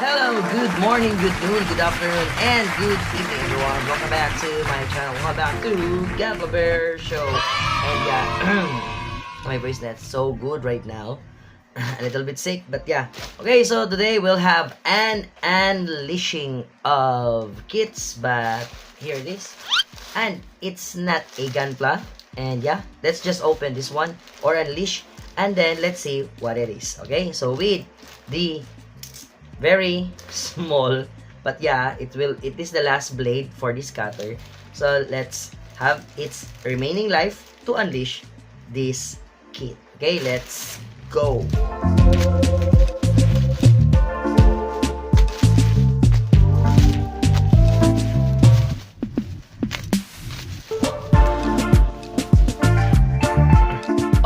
Hello, good morning, good noon, good afternoon, and good evening, everyone. Welcome back to my channel. Welcome back to Gabba Bear Show. And yeah, my voice that's so good right now. A little bit sick, but yeah. Okay, so today we'll have an unleashing of kits, but here it is. And it's not a gunpla. And yeah, let's just open this one or unleash, and then let's see what it is. Okay, so with the very small, but yeah, it is the last blade for this cutter, so let's have its remaining life to unleash this kit. Okay, let's go.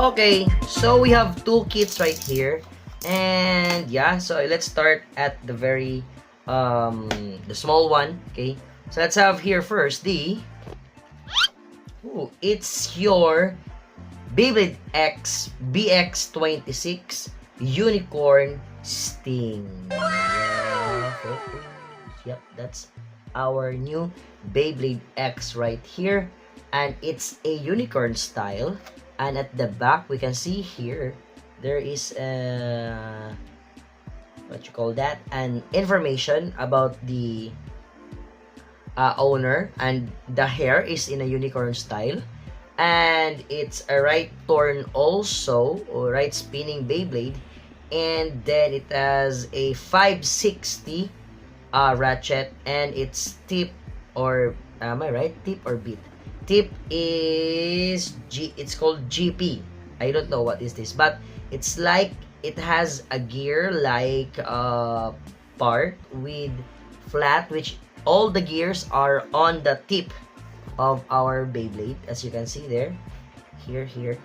Okay, so we have two kits right here. And yeah, so let's start at the very the small one. Okay, so let's have here first the it's your Beyblade X BX26 Unicorn Sting. Yeah, focus. Yep, that's our new Beyblade X right here, and it's a unicorn style. And at the back we can see here there is what you call that, an information about the owner, and the hair is in a unicorn style, and it's a right turn also, or right spinning Beyblade, and then it has a 560 ratchet, and it's tip, or am I right, tip or bit? Tip is it's called GP. I don't know what is this, but it's like it has a gear like part with flat, which all the gears are on the tip of our Beyblade, as you can see there, here,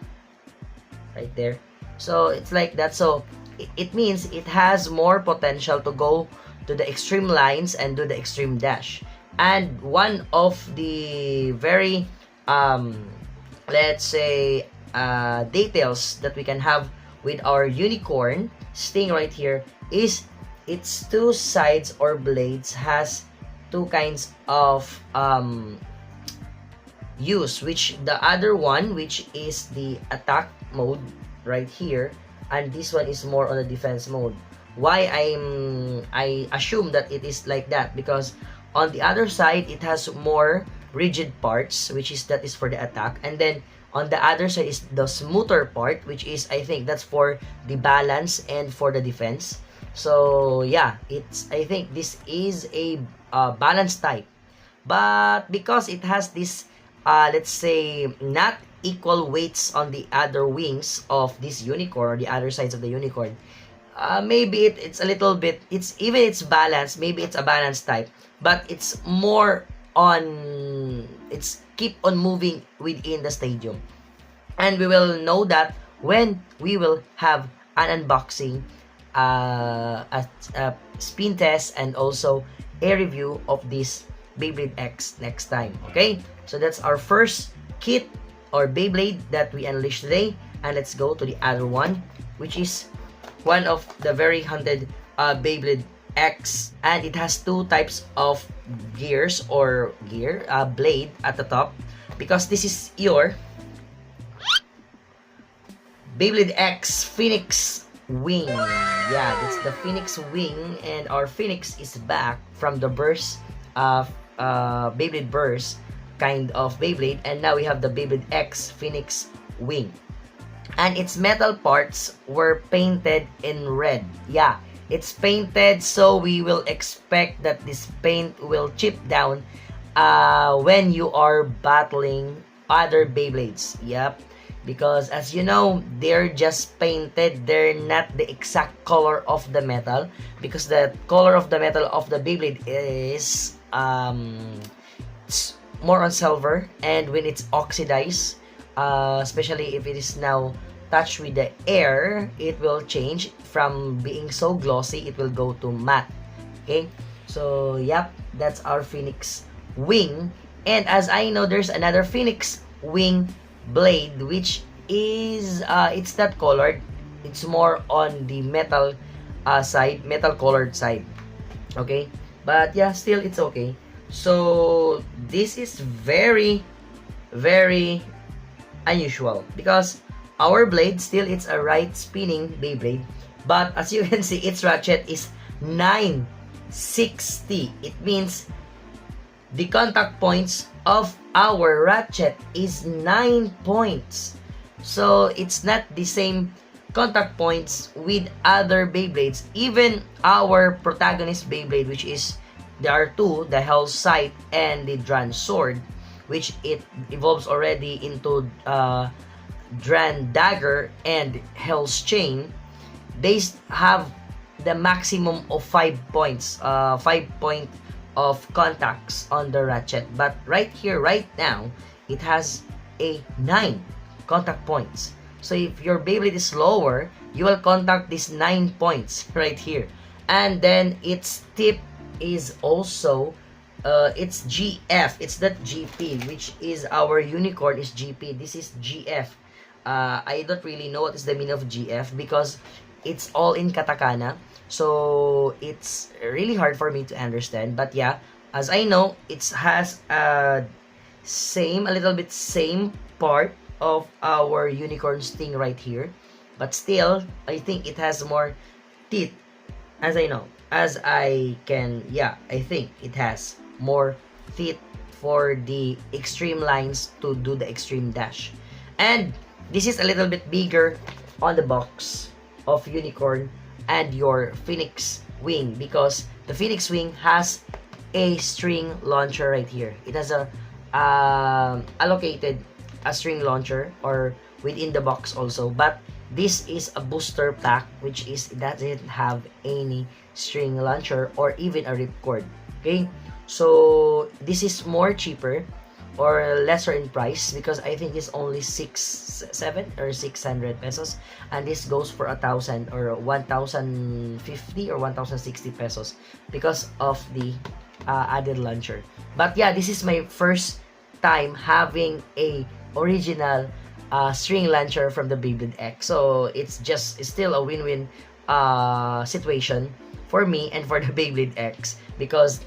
right there. So it's like that. So it means it has more potential to go to the extreme lines and do the extreme dash. And one of the very let's say details that we can have with our unicorn Sting right here is its two sides or blades has two kinds of use, which the other one, which is the attack mode right here, and this one is more on the defense mode. Why I assume that it is like that, because on the other side it has more rigid parts, which is that is for the attack, and then on the other side is the smoother part, which is, I think that's for the balance and for the defense. So yeah, I think this is a balance type, but because it has this let's say not equal weights on the other wings of this unicorn, or the other sides of the unicorn, maybe it's a little bit, it's balanced, maybe it's a balanced type, but it's more on, it's keep on moving within the stadium. And we will know that when we will have an unboxing, a spin test, and also a review of this Beyblade X next time. Okay, so that's our first kit or Beyblade that we unleashed today. And let's go to the other one, which is one of the very hunted Beyblade X, and it has two types of gears or blade at the top, because this is your Beyblade X Phoenix Wing. Yeah, that's the Phoenix Wing, and our Phoenix is back from the burst Beyblade Burst kind of Beyblade, and now we have the Beyblade X Phoenix Wing, and its metal parts were painted in red. Yeah, it's painted, so we will expect that this paint will chip down when you are battling other Beyblades. Yep, because as you know, they're just painted, they're not the exact color of the metal, because the color of the metal of the Beyblade is it's more on silver, and when it's oxidized, especially if it is now touched with the air, it will change from being so glossy, it will go to matte. Okay, so yep, that's our Phoenix Wing. And as I know, there's another Phoenix Wing blade, which is it's not colored, it's more on the metal side, metal colored side. Okay? But yeah, still it's okay. So this is very, very unusual because our blade still it's a right spinning Beyblade, but as you can see, its ratchet is 960. It means the contact points of our ratchet is 9 points. So it's not the same contact points with other Beyblades. Even our protagonist Beyblade, which is there are two, the Hell's Sight and the Dran Sword, which it evolves already into Dran Dagger and Hell's Chain. They have the maximum of 5 points, 5 point of contacts on the ratchet. But right here, right now, it has a 9 contact points. So if your Beyblade is lower, you will contact these 9 points right here. And then its tip is also it's GF. It's not GP, which is our unicorn is GP. This is GF. I don't really know what is the meaning of GF because it's all in katakana. So it's really hard for me to understand. But yeah, as I know, it has a little bit same part of our unicorn sting right here. But still, I think it has more teeth. As I know, as I can, yeah, I think it has more teeth for the extreme lines to do the extreme dash. And this is a little bit bigger on the box of unicorn and your Phoenix Wing because the Phoenix Wing has a string launcher right here. It has a allocated a string launcher or within the box also, but this is a booster pack which is doesn't have any string launcher or even a ripcord. Okay, so this is more cheaper or lesser in price because I think it's only 7 or 600 pesos, and this goes for 1,000 or 1,050 or 1,060 pesos because of the added launcher. But yeah, this is my first time having a original string launcher from the Beyblade X, so it's still a win-win situation for me and for the Beyblade X because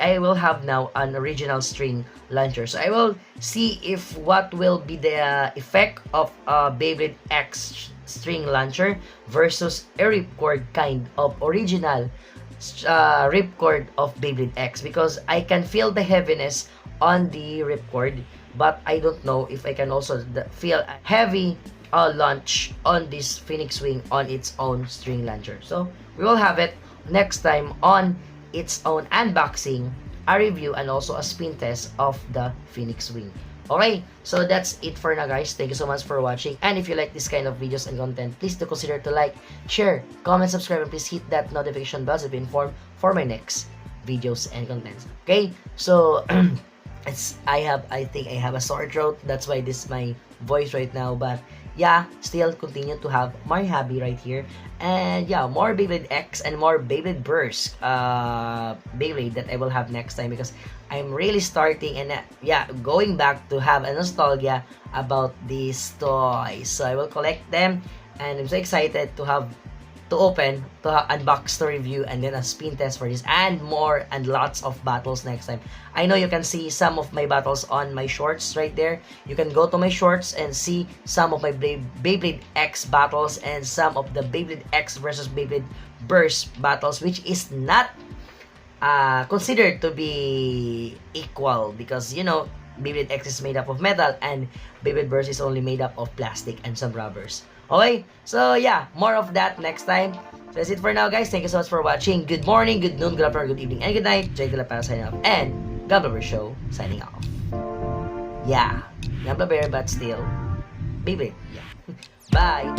I will have now an original string launcher. So I will see if what will be the effect of Beyblade X string launcher versus a ripcord kind of original ripcord of Beyblade X because I can feel the heaviness on the ripcord, but I don't know if I can also feel a heavy launch on this Phoenix Wing on its own string launcher. So we will have it next time on its own unboxing, a review, and also a spin test of the Phoenix Wing. Okay, so that's it for now, guys. Thank you so much for watching. And if you like this kind of videos and content, please do consider to like, share, comment, subscribe, and please hit that notification bell to be informed for my next videos and contents. Okay, so I think I have a sore throat. That's why this is my voice right now. But yeah, still continue to have my hobby right here. And yeah, more Beyblade X and more Beyblade Burst Beyblade that I will have next time because I'm really starting and yeah, going back to have a nostalgia about these toys. So I will collect them and I'm so excited to have to open, to unbox, to review, and then a spin test for this, and more, and lots of battles next time. I know you can see some of my battles on my shorts right there. You can go to my shorts and see some of my Beyblade X battles and some of the Beyblade X versus Beyblade Burst battles, which is not considered to be equal because, you know, Beyblade X is made up of metal and Beyblade Burst is only made up of plastic and some rubbers. Okay, so yeah, more of that next time. So that's it for now, guys. Thank you so much for watching. Good morning, good noon, good afternoon, good evening, and good night. Jake De La Paz signing off, and Gablover Show signing off. Yeah, Gablover, but still Beyblade. Yeah. Bye.